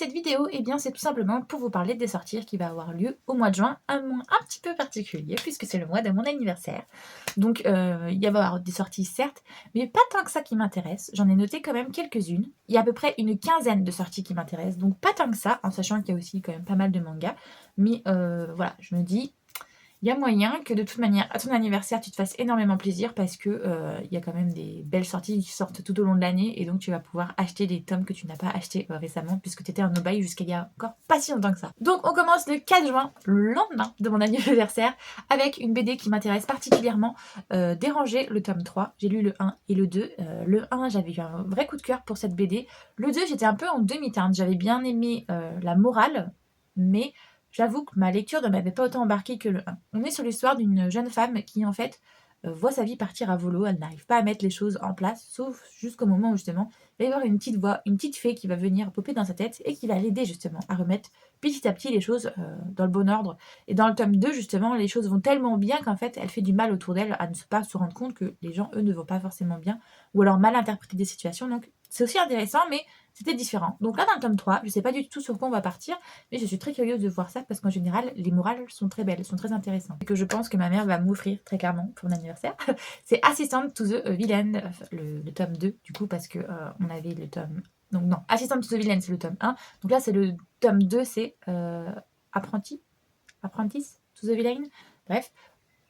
cette vidéo, eh bien, c'est tout simplement pour vous parler des sorties qui va avoir lieu au mois de juin, un mois un petit peu particulier, puisque c'est le mois de mon anniversaire. Donc, il va y avoir des sorties, certes, mais pas tant que ça qui m'intéresse. J'en ai noté quand même quelques-unes. Il y a à peu près une quinzaine de sorties qui m'intéressent, donc pas tant que ça, en sachant qu'il y a aussi quand même pas mal de mangas. Mais voilà, je me dis, il y a moyen que de toute manière, à ton anniversaire, tu te fasses énormément plaisir parce que il y a quand même des belles sorties qui sortent tout au long de l'année et donc tu vas pouvoir acheter des tomes que tu n'as pas achetés récemment puisque tu étais en no-buy jusqu'à il y a encore pas si longtemps que ça. Donc on commence le 4 juin, le lendemain de mon anniversaire, avec une BD qui m'intéresse particulièrement, Déranger, le tome 3. J'ai lu le 1 et le 2. Le 1, j'avais eu un vrai coup de cœur pour cette BD. Le 2, j'étais un peu en demi-teinte. J'avais bien aimé la morale, mais j'avoue que ma lecture ne m'avait pas autant embarquée que le 1. On est sur l'histoire d'une jeune femme qui, en fait, voit sa vie partir à volo. Elle n'arrive pas à mettre les choses en place, sauf jusqu'au moment où, justement, il va y avoir une petite voix, une petite fée qui va venir popper dans sa tête et qui va l'aider, justement, à remettre petit à petit les choses dans le bon ordre. Et dans le tome 2, justement, les choses vont tellement bien qu'en fait, elle fait du mal autour d'elle à ne pas se rendre compte que les gens, eux, ne vont pas forcément bien ou alors mal interpréter des situations. Donc, c'est aussi intéressant, mais c'était différent. Donc là, dans le tome 3, je ne sais pas du tout sur quoi on va partir, mais je suis très curieuse de voir ça parce qu'en général, les morales sont très belles, sont très intéressantes. Et que je pense que ma mère va m'offrir très clairement pour mon anniversaire. C'est Assistant to the Villain, le tome 2, du coup, parce que on avait le tome. Donc non, Assistant to the Villain, c'est le tome 1. Donc là, c'est le tome 2, c'est Apprentice to the Villain. Bref.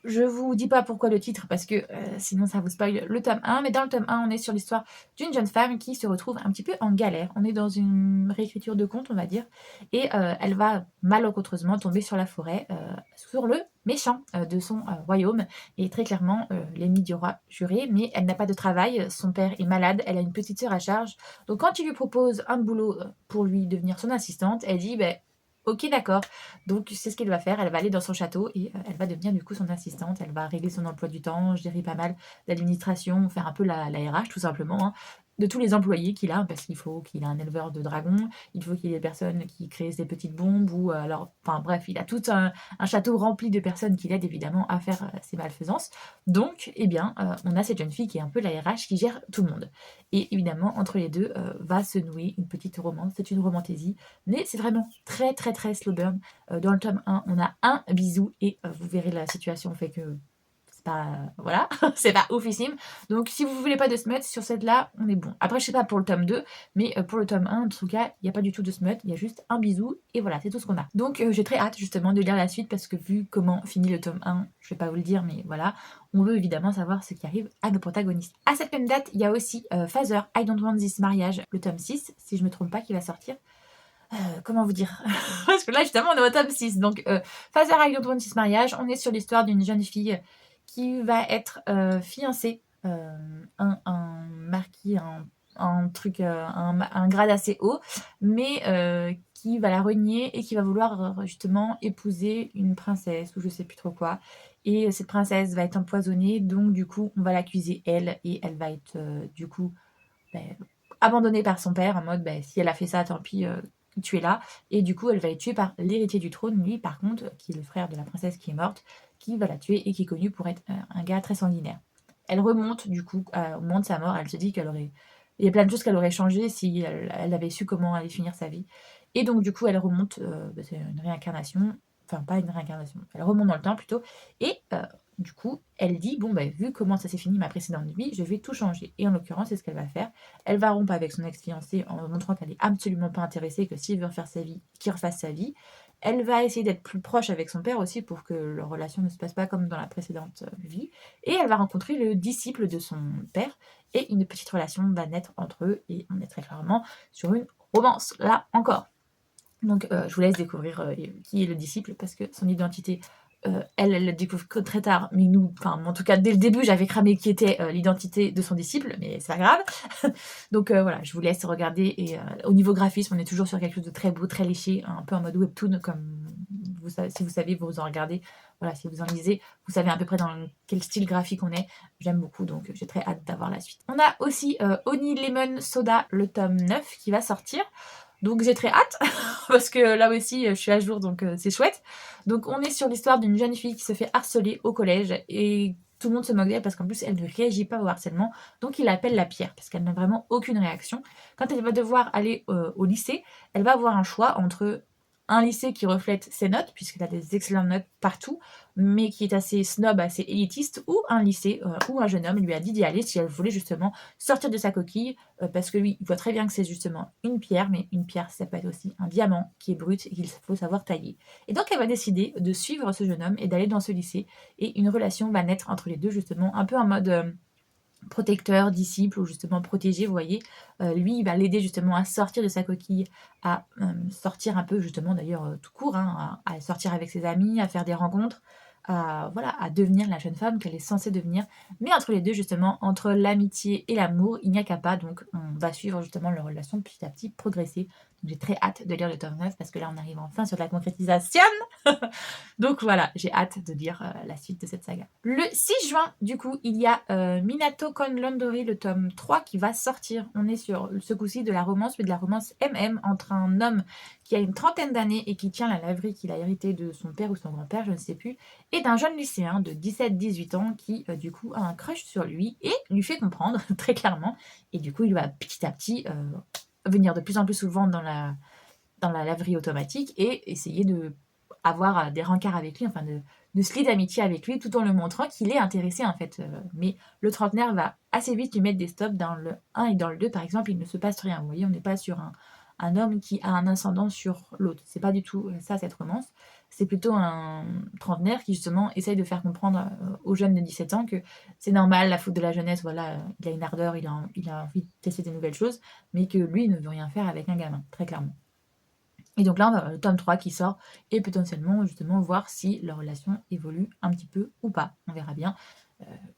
Je vous dis pas pourquoi le titre parce que sinon ça vous spoil le tome 1, mais dans le tome 1 on est sur l'histoire d'une jeune femme qui se retrouve un petit peu en galère. On est dans une réécriture de conte on va dire et elle va malencontreusement tomber sur la forêt, sur le méchant de son royaume et très clairement l'ennemi du roi juré, mais elle n'a pas de travail, son père est malade, elle a une petite sœur à charge, donc quand il lui propose un boulot pour lui devenir son assistante, elle dit ok d'accord. Donc c'est ce qu'elle va faire, elle va aller dans son château et elle va devenir du coup son assistante, elle va régler son emploi du temps, gérer pas mal l'administration, faire un peu la RH tout simplement, hein, de tous les employés qu'il a, parce qu'il faut qu'il ait un éleveur de dragons, il faut qu'il y ait des personnes qui créent des petites bombes, ou alors, enfin bref, il a tout un château rempli de personnes qui l'aident évidemment à faire ses malfaisances. Donc, eh bien, on a cette jeune fille qui est un peu la RH qui gère tout le monde. Et évidemment, entre les deux, va se nouer une petite romance, c'est une romantaisie, mais c'est vraiment très très très slow burn. Dans le tome 1, on a un bisou et vous verrez la situation fait que c'est pas voilà, c'est pas oufissime. Donc si vous voulez pas de smut sur cette là, on est bon. Après je sais pas pour le tome 2, mais pour le tome 1 en tout cas, il y a pas du tout de smut, il y a juste un bisou et voilà, c'est tout ce qu'on a. Donc j'ai très hâte justement de lire la suite parce que vu comment finit le tome 1, je vais pas vous le dire mais voilà, on veut évidemment savoir ce qui arrive à nos protagonistes. À cette même date, il y a aussi Father, I Don't Want This Marriage, le tome 6, si je me trompe pas, qui va sortir. Comment vous dire? Parce que là, justement, on est au tome 6. Donc, Father I Don't Want This Mariage, on est sur l'histoire d'une jeune fille qui va être fiancée, un marquis, un truc, un grade assez haut, mais qui va la renier et qui va vouloir justement épouser une princesse ou je sais plus trop quoi. Et cette princesse va être empoisonnée, donc du coup, on va l'accuser elle et elle va être du coup ben, abandonnée par son père en mode si elle a fait ça, tant pis, tu es là. Et du coup, elle va être tuée par l'héritier du trône, lui par contre, qui est le frère de la princesse qui est morte, qui va la tuer et qui est connu pour être un gars très sanguinaire. Elle remonte du coup au moment de sa mort, elle se dit qu'elle aurait. Il y a plein de choses qu'elle aurait changé si elle avait su comment allait finir sa vie. Et donc du coup, elle remonte, c'est une réincarnation, enfin pas une réincarnation, elle remonte dans le temps plutôt, et du coup, elle dit bon vu comment ça s'est fini ma précédente vie, je vais tout changer. Et en l'occurrence, c'est ce qu'elle va faire. Elle va rompre avec son ex-fiancé en montrant qu'elle est absolument pas intéressée, que s'il veut refaire sa vie, qu'il refasse sa vie. Elle va essayer d'être plus proche avec son père aussi pour que leur relation ne se passe pas comme dans la précédente vie. Et elle va rencontrer le disciple de son père et une petite relation va naître entre eux et on est très clairement sur une romance là encore. Donc je vous laisse découvrir qui est le disciple parce que son identité, elle la découvre que très tard, mais nous, enfin en tout cas dès le début j'avais cramé qui était l'identité de son disciple, mais c'est pas grave. Donc voilà, je vous laisse regarder et au niveau graphisme on est toujours sur quelque chose de très beau, très léché, un peu en mode webtoon comme vous savez, si vous savez, vous en regardez, voilà, si vous en lisez, vous savez à peu près dans quel style graphique on est. J'aime beaucoup, donc j'ai très hâte d'avoir la suite. On a aussi Oni Lemon Soda, le tome 9 qui va sortir. Donc j'ai très hâte, parce que là aussi je suis à jour, donc c'est chouette. Donc on est sur l'histoire d'une jeune fille qui se fait harceler au collège et tout le monde se moque d'elle parce qu'en plus, elle ne réagit pas au harcèlement. Donc, il l'appelle la pierre parce qu'elle n'a vraiment aucune réaction. Quand elle va devoir aller au lycée, elle va avoir un choix entre un lycée qui reflète ses notes, puisqu'elle a des excellentes notes partout, mais qui est assez snob, assez élitiste, ou un lycée où un jeune homme lui a dit d'y aller si elle voulait justement sortir de sa coquille, parce que lui, il voit très bien que c'est justement une pierre, mais une pierre, ça peut être aussi un diamant qui est brut et qu'il faut savoir tailler. Et donc, elle va décider de suivre ce jeune homme et d'aller dans ce lycée, et une relation va naître entre les deux, justement, un peu en mode protecteur, disciple, ou justement protégé, vous voyez. Lui, il va l'aider justement à sortir de sa coquille, à sortir un peu, justement, d'ailleurs, tout court, hein, à sortir avec ses amis, à faire des rencontres, voilà, à devenir la jeune femme qu'elle est censée devenir. Mais entre les deux, justement, entre l'amitié et l'amour, il n'y a qu'à pas, donc on va suivre justement leur relation petit à petit progresser. Donc j'ai très hâte de lire le tome 9 parce que là, on arrive enfin sur la concrétisation. Donc voilà, j'ai hâte de lire la suite de cette saga. Le 6 juin, du coup, il y a Minato Kon Londori, le tome 3 qui va sortir. On est sur ce coup-ci de la romance, mais de la romance MM entre un homme qui a une trentaine d'années et qui tient la laverie qu'il a héritée de son père ou son grand-père, je ne sais plus, et d'un jeune lycéen de 17-18 ans qui, du coup, a un crush sur lui et lui fait comprendre très clairement. Et du coup, il va petit à petit venir de plus en plus souvent dans la laverie automatique et essayer de avoir des rencarts avec lui, enfin de se lier d'amitié avec lui tout en le montrant qu'il est intéressé en fait. Mais le trentenaire va assez vite lui mettre des stops dans le 1 et dans le 2 par exemple, il ne se passe rien. Vous voyez, on n'est pas sur un homme qui a un ascendant sur l'autre. C'est pas du tout ça cette romance. C'est plutôt un trentenaire qui justement essaye de faire comprendre aux jeunes de 17 ans que c'est normal, la faute de la jeunesse, voilà, il a une ardeur, il a envie de tester des nouvelles choses, mais que lui il ne veut rien faire avec un gamin, très clairement. Et donc là, on va avoir le tome 3 qui sort et potentiellement, justement, voir si leur relation évolue un petit peu ou pas. On verra bien.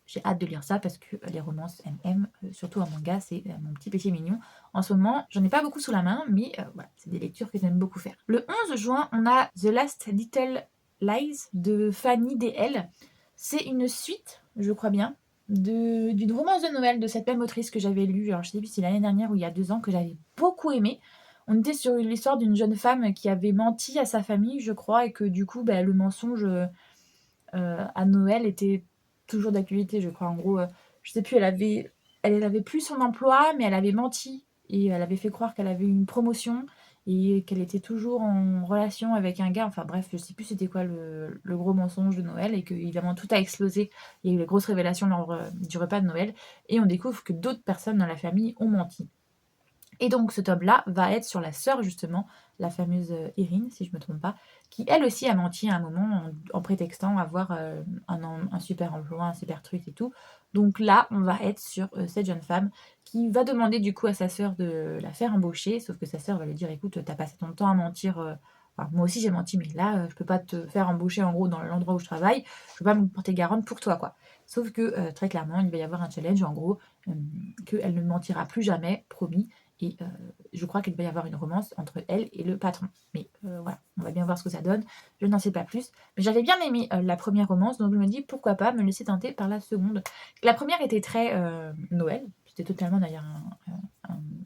J'ai hâte de lire ça parce que les romances MM, surtout en manga, c'est mon petit péché mignon. En ce moment, j'en ai pas beaucoup sous la main, mais voilà, c'est des lectures que j'aime beaucoup faire. Le 11 juin, on a The Last Little Lies de Fanny DL. C'est une suite, je crois bien, d'une romance de Noël de cette même autrice que j'avais lue, alors je sais plus si c'est l'année dernière ou il y a 2 ans, que j'avais beaucoup aimé. On était sur l'histoire d'une jeune femme qui avait menti à sa famille, je crois, et que du coup, bah, le mensonge à Noël était toujours d'actualité, je crois. En gros, je sais plus, elle avait plus son emploi, mais elle avait menti et elle avait fait croire qu'elle avait eu une promotion et qu'elle était toujours en relation avec un gars. Enfin bref, je sais plus c'était quoi le gros mensonge de Noël et que évidemment tout a explosé. Il y a eu les grosses révélations lors du repas de Noël et on découvre que d'autres personnes dans la famille ont menti. Et donc ce tome-là va être sur la sœur justement, la fameuse Irine, si je ne me trompe pas, qui elle aussi a menti à un moment en prétextant avoir un super emploi, un super truc et tout. Donc là, on va être sur cette jeune femme qui va demander du coup à sa sœur de la faire embaucher, sauf que sa sœur va lui dire écoute, t'as passé ton temps à mentir. Enfin, moi aussi j'ai menti, mais là, je peux pas te faire embaucher en gros dans l'endroit où je travaille, je peux pas me porter garante pour toi quoi. Sauf que très clairement, il va y avoir un challenge en gros, qu'elle ne mentira plus jamais, promis. Et je crois qu'il va y avoir une romance entre elle et le patron. Mais voilà, on va bien voir ce que ça donne. Je n'en sais pas plus. Mais j'avais bien aimé la première romance, donc je me dis pourquoi pas me laisser tenter par la seconde. La première était très Noël. C'était totalement d'ailleurs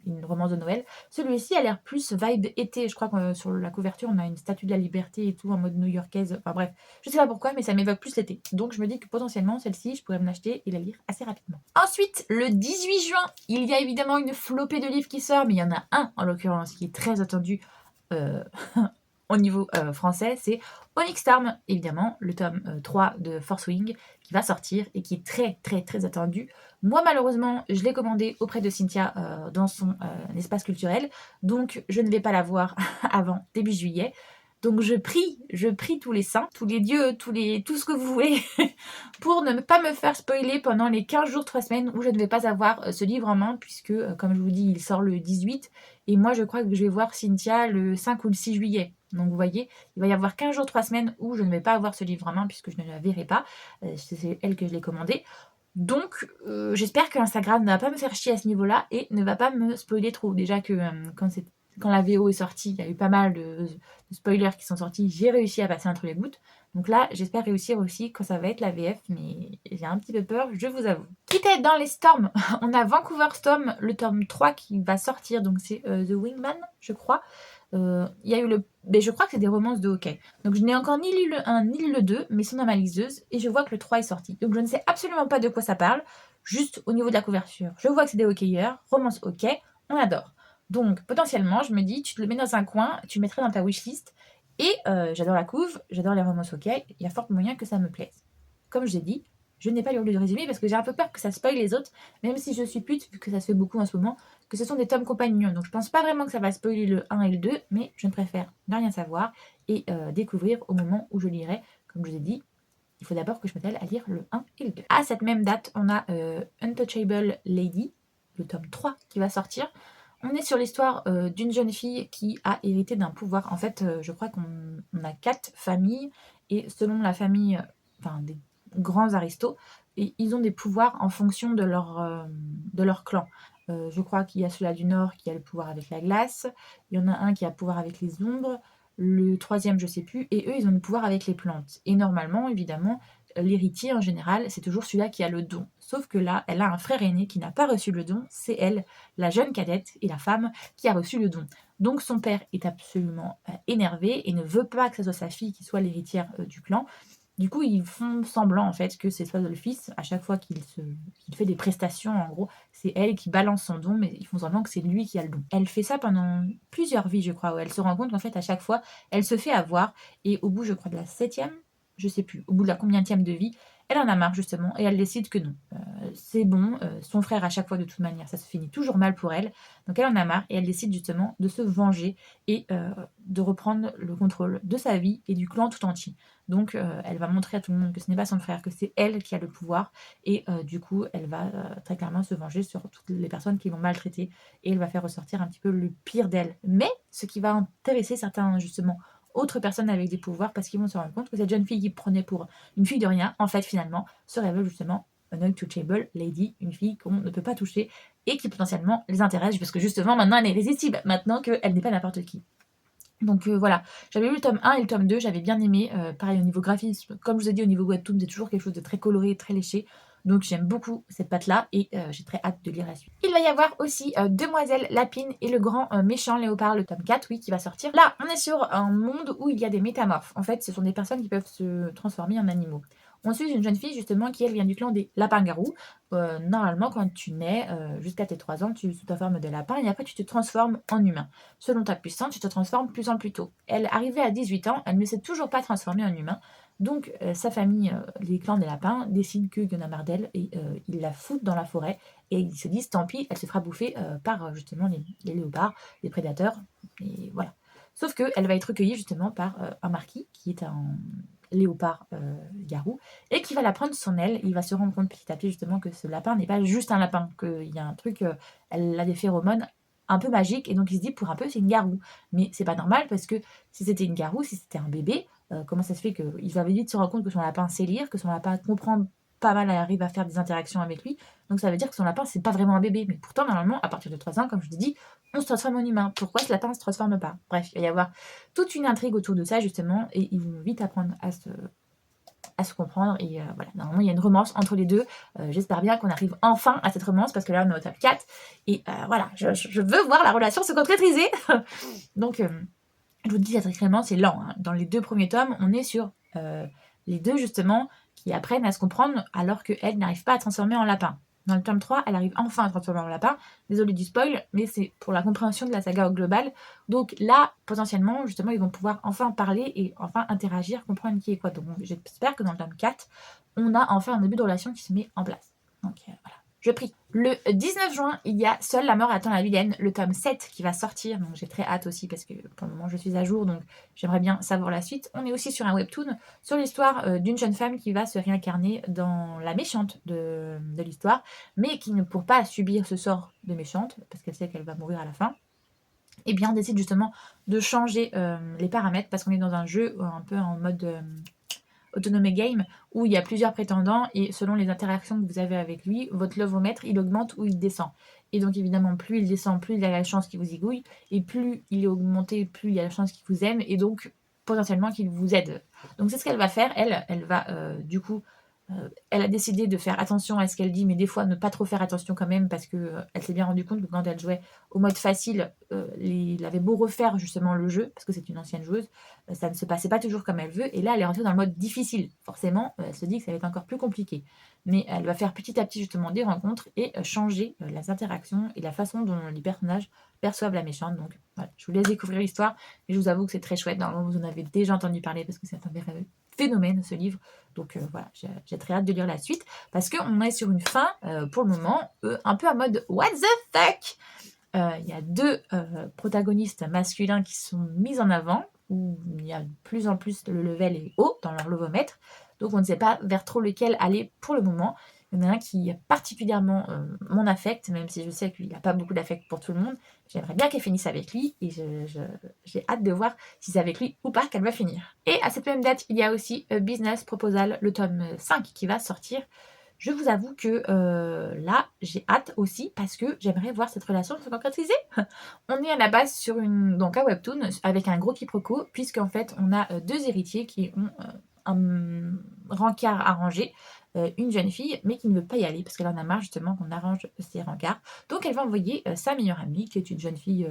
une romance de Noël. Celui-ci a l'air plus vibe été. Je crois que sur la couverture, on a une statue de la liberté et tout en mode new-yorkaise. Enfin bref, je sais pas pourquoi, mais ça m'évoque plus l'été. Donc je me dis que potentiellement, celle-ci, je pourrais me l'acheter et la lire assez rapidement. Ensuite, le 18 juin, il y a évidemment une flopée de livres qui sort, mais il y en a un en l'occurrence qui est très attendu au niveau français, c'est Onyx Storm, évidemment, le tome 3 de Force Wing qui va sortir et qui est très très très attendu. Moi malheureusement, je l'ai commandé auprès de Cynthia dans son espace culturel, donc je ne vais pas la voir avant début juillet. Donc je prie tous les saints, tous les dieux, tout ce que vous voulez, pour ne pas me faire spoiler pendant les 15 jours, 3 semaines où je ne vais pas avoir ce livre en main, puisque, comme je vous dis, il sort le 18, et moi je crois que je vais voir Cynthia le 5 ou le 6 juillet. Donc vous voyez, il va y avoir 15 jours, 3 semaines où je ne vais pas avoir ce livre en main, puisque je ne la verrai pas. C'est elle que je l'ai commandé. Donc j'espère que Instagram ne va pas me faire chier à ce niveau-là, et ne va pas me spoiler trop. Déjà que quand la VO est sortie, il y a eu pas mal de spoilers qui sont sortis, j'ai réussi à passer entre les gouttes. Donc là, j'espère réussir aussi quand ça va être la VF, mais j'ai un petit peu peur, je vous avoue. Quitte à être dans les storms, on a Vancouver Storm, le tome 3 qui va sortir, donc c'est The Wingman, je crois. Il y a eu le... Mais je crois que c'est des romances de hockey. Donc je n'ai encore ni lu le 1 ni le 2, mais ils sont dans ma liseuse, et je vois que le 3 est sorti. Donc je ne sais absolument pas de quoi ça parle, juste au niveau de la couverture. Je vois que c'est des hockeyeurs, romance hockey, on adore. Donc potentiellement, je me dis, tu te le mets dans un coin, tu le mettrais dans ta wishlist, et j'adore la couve, j'adore les romances hockey, il y a fort moyen que ça me plaise. Comme je l'ai dit, je n'ai pas lu le résumé parce que j'ai un peu peur que ça spoil les autres, même si je suis pute, vu que ça se fait beaucoup en ce moment, que ce sont des tomes compagnons. Donc je pense pas vraiment que ça va spoiler le 1 et le 2, mais je ne préfère ne rien savoir et découvrir au moment où je lirai. Comme je vous ai dit, il faut d'abord que je m'attelle à lire le 1 et le 2. À cette même date, on a Untouchable Lady, le tome 3 qui va sortir. On est sur l'histoire d'une jeune fille qui a hérité d'un pouvoir. En fait, je crois qu'on a 4 familles, et selon la famille, enfin des grands aristos, et ils ont des pouvoirs en fonction de leur clan. Je crois qu'il y a celui-là du Nord qui a le pouvoir avec la glace, il y en a un qui a le pouvoir avec les ombres, le troisième je sais plus, et eux ils ont le pouvoir avec les plantes. Et normalement, évidemment, l'héritier en général, c'est toujours celui-là qui a le don. Sauf que là, elle a un frère aîné qui n'a pas reçu le don, c'est elle, la jeune cadette et la femme, qui a reçu le don. Donc son père est absolument énervé et ne veut pas que ce soit sa fille qui soit l'héritière du clan. Du coup, ils font semblant en fait que c'est soit le fils, à chaque fois qu'il fait des prestations, en gros, c'est elle qui balance son don, mais ils font semblant que c'est lui qui a le don. Elle fait ça pendant plusieurs vies, je crois, où elle se rend compte qu'en fait, à chaque fois, elle se fait avoir, et au bout, je crois, de la 7e, je sais plus, au bout de la combienième de vie, elle en a marre justement, et elle décide que non. C'est bon, son frère à chaque fois de toute manière, ça se finit toujours mal pour elle, donc elle en a marre, et elle décide justement de se venger, et de reprendre le contrôle de sa vie et du clan tout entier. Donc elle va montrer à tout le monde que ce n'est pas son frère, que c'est elle qui a le pouvoir, et du coup elle va très clairement se venger sur toutes les personnes qui l'ont maltraitée, et elle va faire ressortir un petit peu le pire d'elle. Mais ce qui va intéresser certains justement autres personnes avec des pouvoirs, parce qu'ils vont se rendre compte que cette jeune fille qui prenait pour une fille de rien, en fait finalement se révèle justement un untouchable lady, une fille qu'on ne peut pas toucher et qui potentiellement les intéresse, parce que justement maintenant elle est irrésistible, maintenant qu'elle n'est pas n'importe qui. Donc voilà, j'avais lu le tome 1 et le tome 2, j'avais bien aimé. Pareil au niveau graphisme, comme je vous ai dit, au niveau webtoon, c'est toujours quelque chose de très coloré, très léché. Donc j'aime beaucoup cette patte-là, et j'ai très hâte de lire la suite. Il va y avoir aussi Demoiselle Lapine et le grand méchant léopard, le tome 4, oui, qui va sortir. Là, on est sur un monde où il y a des métamorphes. En fait, ce sont des personnes qui peuvent se transformer en animaux. On suit une jeune fille justement qui, elle, vient du clan des lapins-garous. Normalement, quand tu nais, jusqu'à tes 3 ans, tu es sous ta forme de lapin, et après tu te transformes en humain. Selon ta puissance, tu te transformes plus en plus tôt. Elle, arrivée à 18 ans, elle ne s'est toujours pas transformée en humain. Donc sa famille, les clans des lapins, décident qu'il y en a marre d'elle, et ils la foutent dans la forêt, et ils se disent tant pis, elle se fera bouffer par justement les léopards, les prédateurs, et voilà. Sauf qu'elle va être recueillie justement par un marquis qui est un léopard garou, et qui va la prendre son aile. Il va se rendre compte petit à petit justement que ce lapin n'est pas juste un lapin, qu'il y a un truc, elle a des phéromones un peu magiques, et donc il se dit pour un peu c'est une garou. Mais c'est pas normal, parce que si c'était une garou, si c'était un bébé, comment ça se fait qu'il va vite se rendre compte que son lapin sait lire, que son lapin comprend pas mal, arrive à faire des interactions avec lui. Donc ça veut dire que son lapin c'est pas vraiment un bébé. Mais pourtant normalement à partir de 3 ans, comme je vous ai dit, on se transforme en humain. Pourquoi ce lapin ne se transforme pas? Bref, il va y avoir toute une intrigue autour de ça justement, et ils vont vite apprendre à se comprendre, et voilà, normalement il y a une romance entre les deux. J'espère bien qu'on arrive enfin à cette romance, parce que là on est au top 4, et voilà, je veux voir la relation se concrétiser. Donc je vous dis très clairement, c'est lent, hein. Dans les 2 premiers tomes, on est sur les deux justement qui apprennent à se comprendre, alors qu'elle n'arrive pas à transformer en lapin. Dans le tome 3, elle arrive enfin à transformer en lapin. Désolée du spoil, mais c'est pour la compréhension de la saga au global. Donc là, potentiellement, justement, ils vont pouvoir enfin parler et enfin interagir, comprendre qui est quoi. Donc j'espère que dans le tome 4, on a enfin un début de relation qui se met en place. Donc voilà. Je prie. Le 19 juin, il y a Seule la mort attend la vilaine, le tome 7 qui va sortir. Donc j'ai très hâte aussi, parce que pour le moment je suis à jour, donc j'aimerais bien savoir la suite. On est aussi sur un webtoon sur l'histoire d'une jeune femme qui va se réincarner dans la méchante de l'histoire, mais qui ne pourra pas subir ce sort de méchante, parce qu'elle sait qu'elle va mourir à la fin. Et bien on décide justement de changer les paramètres, parce qu'on est dans un jeu un peu en mode autonome game, où il y a plusieurs prétendants, et selon les interactions que vous avez avec lui, votre lovomètre il augmente ou il descend. Et donc évidemment, plus il descend, plus il y a la chance qu'il vous égouille, et plus il est augmenté, plus il y a la chance qu'il vous aime, et donc potentiellement qu'il vous aide. Donc c'est ce qu'elle va faire. Elle va du coup Elle a décidé de faire attention à ce qu'elle dit, mais des fois ne pas trop faire attention quand même parce que elle s'est bien rendue compte que quand elle jouait au mode facile, il avait beau refaire justement le jeu, parce que c'est une ancienne joueuse, ça ne se passait pas toujours comme elle veut. Et là, elle est rentrée dans le mode difficile. Forcément, elle se dit que ça va être encore plus compliqué. Mais elle va faire petit à petit justement des rencontres et changer les interactions et la façon dont les personnages perçoivent la méchante. Donc voilà, je vous laisse découvrir l'histoire. Et je vous avoue que c'est très chouette. Normalement, vous en avez déjà entendu parler parce que c'est un phénomène ce livre. Donc voilà, j'ai très hâte de lire la suite parce qu'on est sur une fin, pour le moment, un peu en mode what the fuck. Il y a deux protagonistes masculins qui sont mis en avant, où il y a de plus en plus le level est haut dans leur levomètre, donc on ne sait pas vers trop lequel aller pour le moment. Il y en a un qui a particulièrement mon affect, même si je sais qu'il n'a pas beaucoup d'affect pour tout le monde. J'aimerais bien qu'elle finisse avec lui et j'ai hâte de voir si c'est avec lui ou pas qu'elle va finir. Et à cette même date, il y a aussi Business Proposal, le tome 5 qui va sortir. Je vous avoue que là, j'ai hâte aussi parce que j'aimerais voir cette relation se concrétiser. On est à la base sur donc un webtoon avec un gros quiproquo, puisqu'en fait, on a deux héritiers qui ont un rencard arrangé, une jeune fille, mais qui ne veut pas y aller parce qu'elle en a marre justement qu'on arrange ses rencarts. Donc, elle va envoyer sa meilleure amie, qui est une jeune fille,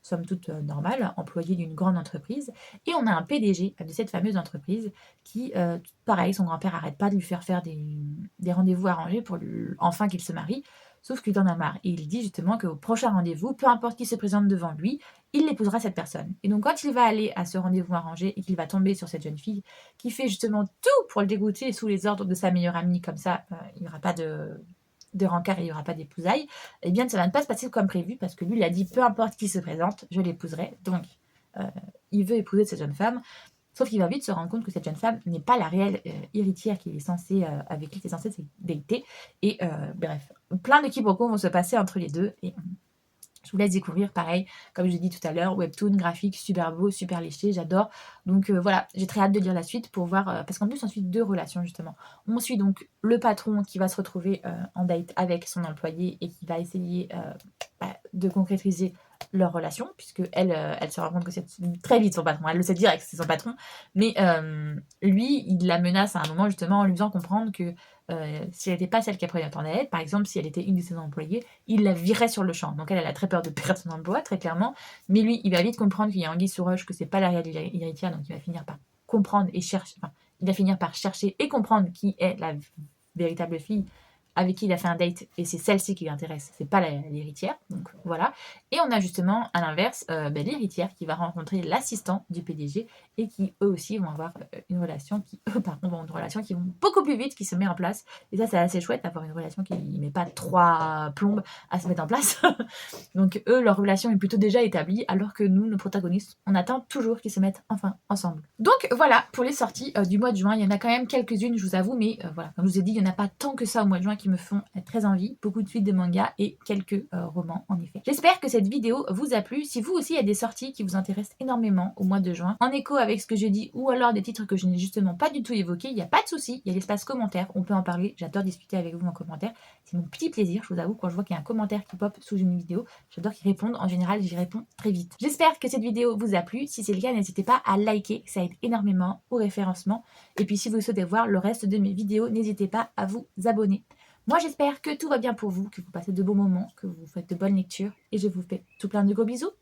somme toute normale, employée d'une grande entreprise. Et on a un PDG de cette fameuse entreprise qui, pareil, son grand-père arrête pas de lui faire des rendez-vous arrangés pour enfin qu'il se marie. Sauf qu'il en a marre. Et il dit justement qu'au prochain rendez-vous, peu importe qui se présente devant lui, il épousera cette personne. Et donc, quand il va aller à ce rendez-vous arrangé et qu'il va tomber sur cette jeune fille qui fait justement tout pour le dégoûter sous les ordres de sa meilleure amie, comme ça, il n'y aura pas de rencard et il n'y aura pas d'épousailles, eh bien, ça va ne pas se passer comme prévu parce que lui, il a dit peu importe qui se présente, je l'épouserai. Donc, il veut épouser cette jeune femme. Sauf qu'il va vite se rendre compte que cette jeune femme n'est pas la réelle héritière qu'il est censé, avec qui il est censé se dater. Et bref, plein de quiproquos vont se passer entre les deux. Et je vous laisse découvrir, pareil, comme j'ai dit tout à l'heure, webtoon, graphique, super beau, super léché, j'adore. Donc voilà, j'ai très hâte de lire la suite pour voir, parce qu'en plus on suit deux relations justement. On suit donc le patron qui va se retrouver en date avec son employé et qui va essayer de concrétiser leur relation, puisque elle se rend compte que c'est très vite son patron, elle le sait direct, c'est son patron, mais lui, il la menace à un moment justement en lui faisant comprendre que si elle n'était pas celle qu'elle prétendait être, par exemple si elle était une de ses employées, il la virait sur le champ. Donc elle a très peur de perdre son emploi, très clairement, mais lui, il va vite comprendre qu'il y a anguille sous roche, que c'est pas la réelle héritière, donc il va finir par comprendre et chercher, enfin, il va finir par chercher et comprendre qui est la véritable fille avec qui il a fait un date, et c'est celle-ci qui l'intéresse, c'est pas l'héritière, donc voilà. Et on a justement, à l'inverse, l'héritière qui va rencontrer l'assistant du PDG, et qui, eux aussi, vont avoir une relation qui, vont une relation qui vont beaucoup plus vite, qui se met en place. Et ça, c'est assez chouette, d'avoir une relation qui ne met pas 3 plombes à se mettre en place. Donc eux, leur relation est plutôt déjà établie, alors que nous, nos protagonistes, on attend toujours qu'ils se mettent enfin ensemble. Donc voilà, pour les sorties du mois de juin, il y en a quand même quelques-unes, je vous avoue, mais voilà, comme je vous ai dit, il n'y en a pas tant que ça au mois de juin qui me font très envie. Beaucoup de suites de mangas et quelques romans, en effet. J'espère que cette vidéo vous a plu. Si vous aussi, il y a des sorties qui vous intéressent énormément au mois de juin, en écho avec ce que j'ai dit, ou alors des titres que je n'ai justement pas du tout évoqués, il n'y a pas de souci, il y a l'espace commentaire, on peut en parler, j'adore discuter avec vous en commentaire. C'est mon petit plaisir, je vous avoue, quand je vois qu'il y a un commentaire qui pop sous une vidéo, j'adore qu'ils répondent. En général, j'y réponds très vite. J'espère que cette vidéo vous a plu. Si c'est le cas, n'hésitez pas à liker, ça aide énormément au référencement. Et puis si vous souhaitez voir le reste de mes vidéos, n'hésitez pas à vous abonner. Moi, j'espère que tout va bien pour vous, que vous passez de bons moments, que vous faites de bonnes lectures. Et je vous fais tout plein de gros bisous.